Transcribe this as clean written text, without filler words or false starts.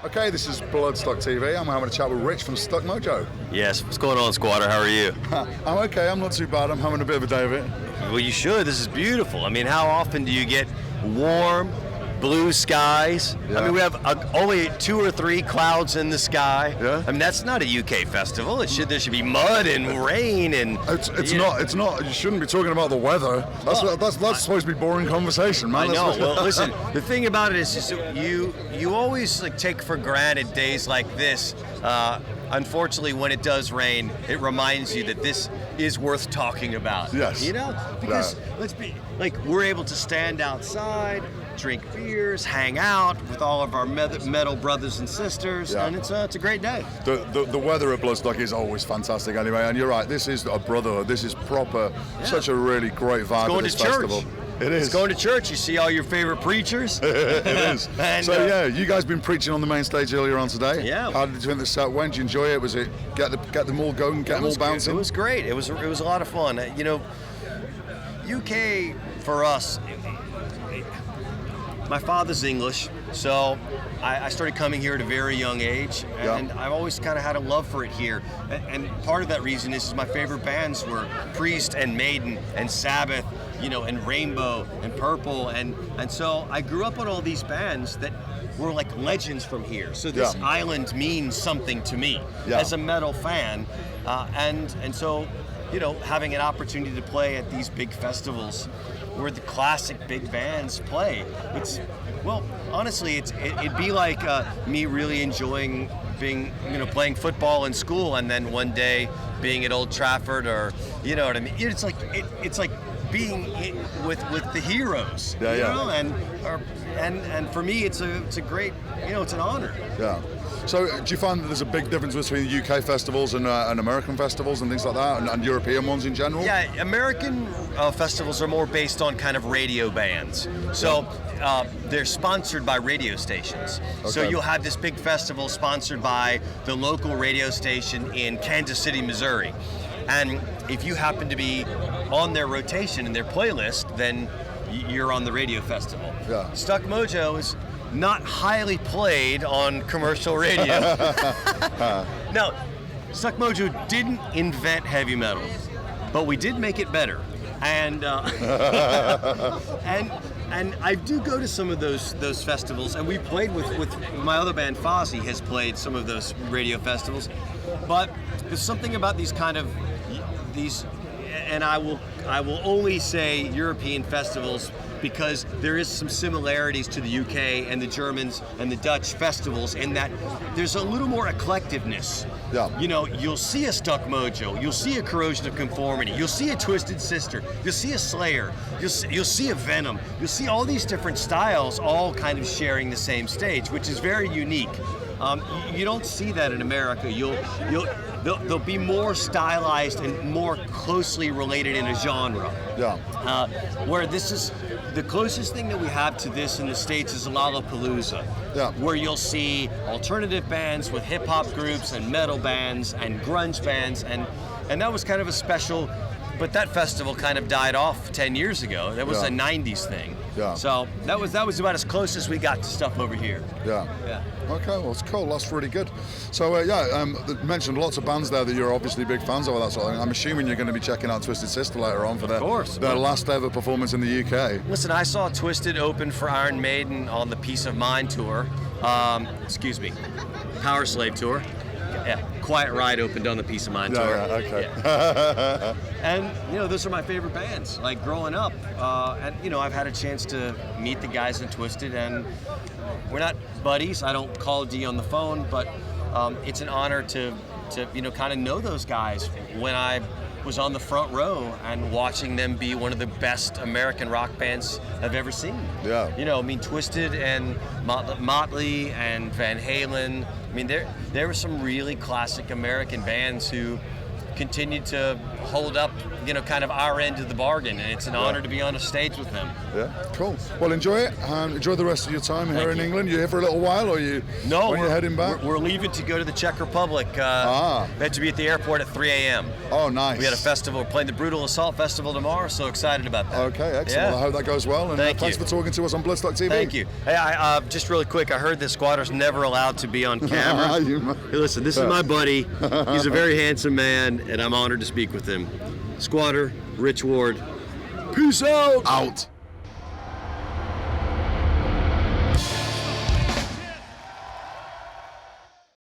Okay, this is Bloodstock TV. I'm having a chat with Rich from Stuck Mojo. Yes, what's going on, squatter? How are you? I'm okay, I'm not too bad. I'm having a bit of a day of it. Well, you should. This is beautiful. I mean, how often do you get warm, blue skies? Yeah. I mean, we have only 2 or 3 clouds in the sky. Yeah. I mean, that's not a UK festival. There should be mud and rain and. It's not. You shouldn't be talking about the weather. That's supposed to be boring conversation, man. I know. Well, listen. The thing about it is, just you always take for granted days like this. Unfortunately, when it does rain, it reminds you that this is worth talking about. Yes. Because let's be we're able to stand outside, drink beers, hang out with all of our metal brothers and sisters, and it's a great day. The weather at Bloodstock is always fantastic anyway, and you're right, this is a brotherhood, this is proper, such a really great vibe at this festival. It is. It's going to church. You see all your favorite preachers. It is. And, you guys been preaching on the main stage earlier on today. Yeah. How did you think the set went? Did you enjoy it? Was it get them all going, get them all bouncing? It was great. It was a lot of fun. UK for us. My father's English, so I started coming here at a very young age, and I've always kind of had a love for it here. And part of that reason is my favorite bands were Priest and Maiden and Sabbath, and Rainbow and Purple, and so I grew up on all these bands that were like legends from here. So this island means something to me as a metal fan, and so having an opportunity to play at these big festivals where the classic big bands play, honestly, it'd be like me really enjoying being, playing football in school, and then one day being at Old Trafford, or you know what I mean. It's like being with the heroes, and for me, it's a great, it's an honor. Yeah. So do you find that there's a big difference between UK festivals and American festivals and things like that, and European ones in general? Yeah, American festivals are more based on kind of radio bands. So they're sponsored by radio stations. Okay. So you'll have this big festival sponsored by the local radio station in Kansas City, Missouri. And if you happen to be on their rotation in their playlist, then you're on the radio festival. Yeah. Stuck Mojo is not highly played on commercial radio. Now, Stuck Mojo didn't invent heavy metal, but we did make it better. And and I do go to some of those festivals, and we played with my other band, Fozzy, has played some of those radio festivals. But there's something about these, and I will only say European festivals, because there is some similarities to the UK and the Germans and the Dutch festivals in that there's a little more eclecticness. Yeah. You'll see a Stuck Mojo, you'll see a Corrosion of Conformity, you'll see a Twisted Sister, you'll see a Slayer, you'll see a Venom, you'll see all these different styles all kind of sharing the same stage, which is very unique. You don't see that in America. They'll be more stylized and more closely related in a genre. Yeah. Where this is the closest thing that we have to this in the States is Lollapalooza. Yeah. Where you'll see alternative bands with hip hop groups and metal bands and grunge bands, and that was kind of a special. But that festival kind of died off 10 years ago. That was a 90s thing. Yeah. So that was about as close as we got to stuff over here. Yeah. Yeah. Okay, well, it's cool. That's really good. So, you mentioned lots of bands there that you're obviously big fans of, that sort of thing. I'm assuming you're going to be checking out Twisted Sister later on for their last ever performance in the UK. Listen, I saw Twisted open for Iron Maiden on the Peace of Mind tour. Power Slave tour. Yeah, Quiet Ride opened on the Peace of Mind tour. Yeah, okay. Yeah. And those are my favorite bands. Like growing up, and I've had a chance to meet the guys in Twisted, and we're not buddies. I don't call D on the phone, but it's an honor to kind of know those guys when I was on the front row and watching them be one of the best American rock bands I've ever seen. Yeah. Twisted and Motley and Van Halen. There were some really classic American bands who continued to hold up kind of our end of the bargain, and it's an honor to be on a stage with them. Yeah, cool. Well, enjoy it. Enjoy the rest of your time here in England. You here for a little while, or are you heading back? We're leaving to go to the Czech Republic. We have to be at the airport at 3 a.m. Oh, nice. We had a festival. We're playing the Brutal Assault Festival tomorrow, so excited about that. Okay, excellent. Yeah. Well, I hope that goes well, and thanks for talking to us on Bloodstock TV. Thank you. Hey, just really quick, I heard that Squatter's never allowed to be on camera. Hey, listen, this is my buddy. He's a very handsome man, and I'm honored to speak with him. Squatter, Rich Ward. Peace out! Out.